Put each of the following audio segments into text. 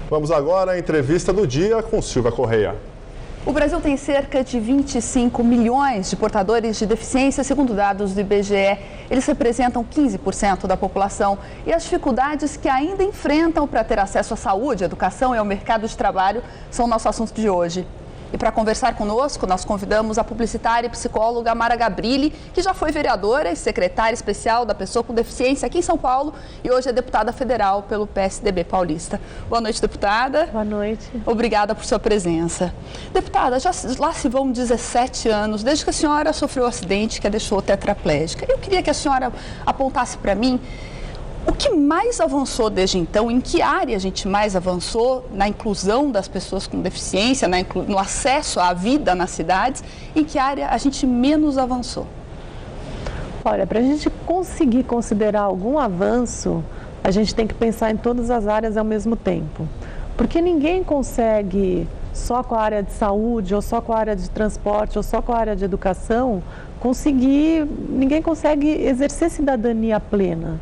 Vamos agora à entrevista do dia com Silvia Correia. O Brasil tem cerca de 25 milhões de portadores de deficiência, segundo dados do IBGE. Eles representam 15% da população e as dificuldades que ainda enfrentam para ter acesso à saúde, à educação e ao mercado de trabalho são o nosso assunto de hoje. E para conversar conosco, nós convidamos a publicitária e psicóloga Mara Gabrilli, que já foi vereadora e secretária especial da pessoa com deficiência aqui em São Paulo e hoje é deputada federal pelo PSDB paulista. Boa noite, deputada. Boa noite. Obrigada por sua presença. Deputada, lá se vão 17 anos desde que a senhora sofreu o acidente que a deixou tetraplégica. Eu queria que a senhora apontasse para mim o que mais avançou desde então, em que área a gente mais avançou na inclusão das pessoas com deficiência, no acesso à vida nas cidades, em que área a gente menos avançou? Olha, para a gente conseguir considerar algum avanço, a gente tem que pensar em todas as áreas ao mesmo tempo. Porque ninguém consegue, só com a área de saúde, ou só com a área de transporte, ou só com a área de educação, ninguém consegue exercer cidadania plena.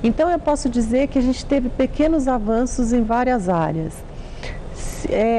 Então, eu posso dizer que a gente teve pequenos avanços em várias áreas.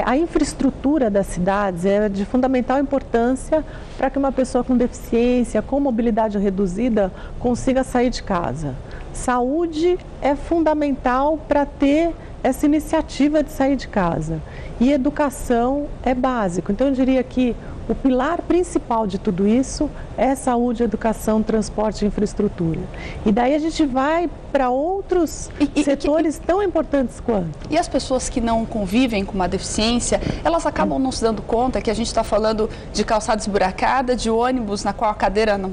A infraestrutura das cidades é de fundamental importância para que uma pessoa com deficiência, com mobilidade reduzida, consiga sair de casa. Saúde é fundamental para ter essa iniciativa de sair de casa. E educação é básico. Então, eu diria que o pilar principal de tudo isso é saúde, educação, transporte e infraestrutura. E daí a gente vai para outros setores tão importantes quanto. E as pessoas que não convivem com uma deficiência, elas acabam não se dando conta que a gente está falando de calçada esburacada, de ônibus na qual a cadeira não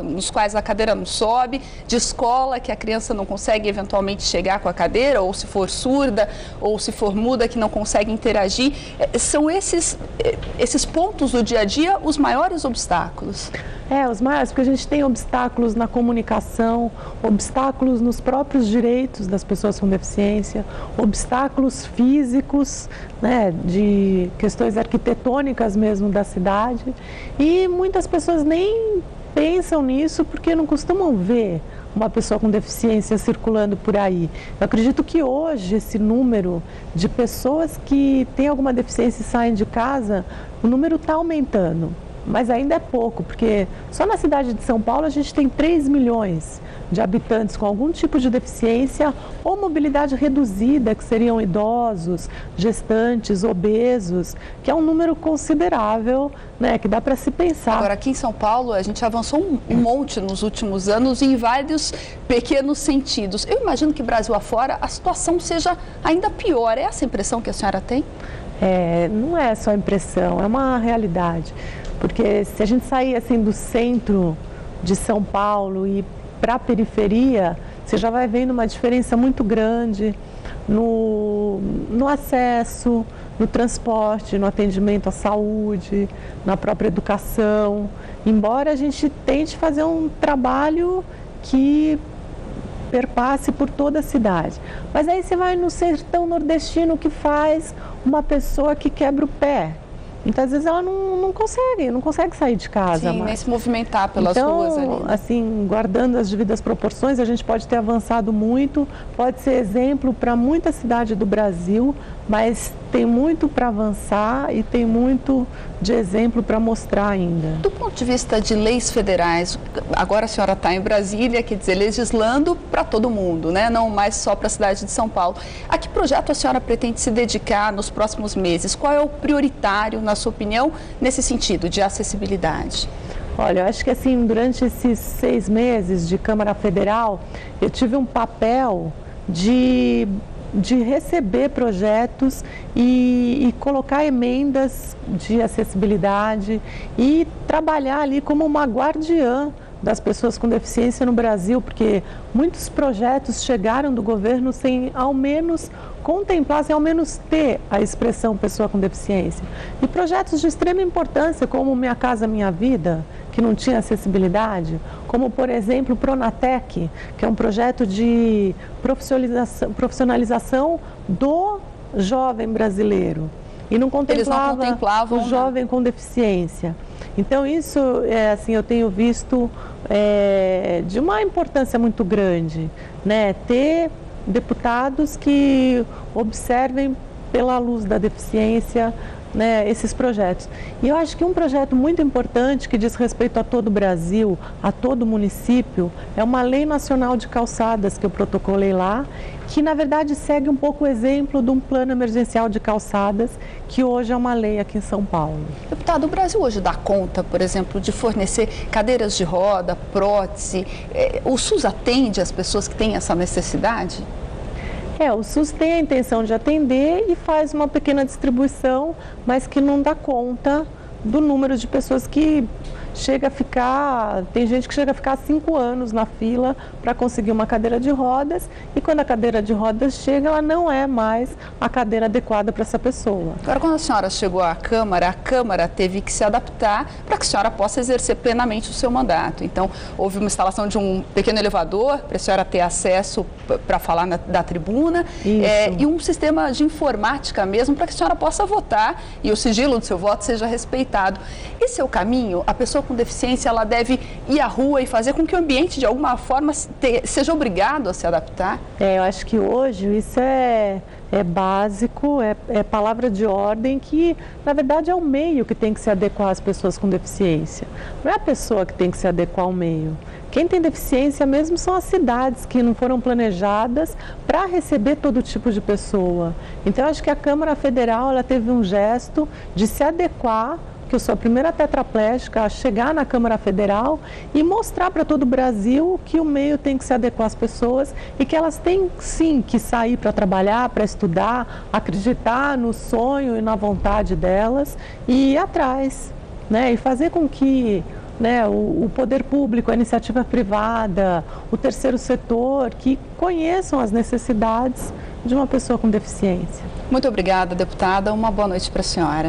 nos quais a cadeira não sobe, de escola que a criança não consegue eventualmente chegar com a cadeira, ou se for surda, ou se for muda que não consegue interagir. São esses pontos do dia a dia os maiores obstáculos? Os maiores, porque a gente tem obstáculos na comunicação, obstáculos nos próprios direitos das pessoas com deficiência, obstáculos físicos, né, de questões arquitetônicas mesmo da cidade, e muitas pessoas nem pensam nisso porque não costumam ver uma pessoa com deficiência circulando por aí. Eu acredito que hoje esse número de pessoas que têm alguma deficiência e saem de casa, o número está aumentando. Mas ainda é pouco, porque só na cidade de São Paulo a gente tem 3 milhões de habitantes com algum tipo de deficiência ou mobilidade reduzida, que seriam idosos, gestantes, obesos, que é um número considerável, né, que dá para se pensar. Agora, aqui em São Paulo, a gente avançou um monte nos últimos anos em vários pequenos sentidos. Eu imagino que Brasil afora a situação seja ainda pior. É essa a impressão que a senhora tem? Não é só impressão, é uma realidade. Porque se a gente sair assim do centro de São Paulo e para a periferia, você já vai vendo uma diferença muito grande no acesso, no transporte, no atendimento à saúde, na própria educação. Embora a gente tente fazer um trabalho que perpasse por toda a cidade. Mas aí você vai no sertão nordestino, que faz uma pessoa que quebra o pé. Então, às vezes, ela não consegue sair de casa. Sim, nem se movimentar pelas ruas ali. Então, assim, guardando as devidas proporções, a gente pode ter avançado muito, pode ser exemplo para muita cidade do Brasil, mas tem muito para avançar e tem muito de exemplo para mostrar ainda. Do ponto de vista de leis federais, agora a senhora está em Brasília, quer dizer, legislando para todo mundo, né? Não mais só para a cidade de São Paulo. A que projeto a senhora pretende se dedicar nos próximos meses? Qual é o prioritário, na sua opinião, nesse sentido de acessibilidade? Olha, eu acho que assim, durante esses 6 meses de Câmara Federal, eu tive um papel de receber projetos e colocar emendas de acessibilidade e trabalhar ali como uma guardiã das pessoas com deficiência no Brasil, porque muitos projetos chegaram do governo sem ao menos contemplar, sem ao menos ter a expressão pessoa com deficiência. E projetos de extrema importância, como Minha Casa Minha Vida, que não tinha acessibilidade, como, por exemplo, o Pronatec, que é um projeto de profissionalização do jovem brasileiro. E não contemplava o jovem com deficiência. Então, isso, assim, eu tenho visto de uma importância muito grande, né? Ter deputados que observem pela luz da deficiência, né, esses projetos. E eu acho que um projeto muito importante que diz respeito a todo o Brasil, a todo o município, é uma lei nacional de calçadas que eu protocolei lá, que na verdade segue um pouco o exemplo de um plano emergencial de calçadas, que hoje é uma lei aqui em São Paulo. Deputado, o Brasil hoje dá conta, por exemplo, de fornecer cadeiras de roda, prótese? O SUS atende as pessoas que têm essa necessidade? O SUS tem a intenção de atender e faz uma pequena distribuição, mas que não dá conta do número de pessoas que chega a ficar, tem gente que chega a ficar 5 anos na fila para conseguir uma cadeira de rodas, e quando a cadeira de rodas chega, ela não é mais a cadeira adequada para essa pessoa. Agora, quando a senhora chegou à Câmara, a Câmara teve que se adaptar para que a senhora possa exercer plenamente o seu mandato. Então, houve uma instalação de um pequeno elevador para a senhora ter acesso para falar da tribuna, e um sistema de informática mesmo para que a senhora possa votar e o sigilo do seu voto seja respeitado. Esse é o caminho? A pessoa com deficiência, ela deve ir à rua e fazer com que o ambiente, de alguma forma, seja obrigado a se adaptar? Eu acho que hoje isso é básico, é palavra de ordem, que na verdade é o meio que tem que se adequar às pessoas com deficiência. Não é a pessoa que tem que se adequar ao meio. Quem tem deficiência mesmo são as cidades que não foram planejadas para receber todo tipo de pessoa. Então, eu acho que a Câmara Federal ela teve um gesto de se adequar, que eu sou a primeira tetraplégica a chegar na Câmara Federal e mostrar para todo o Brasil que o meio tem que se adequar às pessoas e que elas têm sim que sair para trabalhar, para estudar, acreditar no sonho e na vontade delas e ir atrás, né? E fazer com que o poder público, a iniciativa privada, o terceiro setor, que conheçam as necessidades de uma pessoa com deficiência. Muito obrigada, deputada. Uma boa noite para a senhora.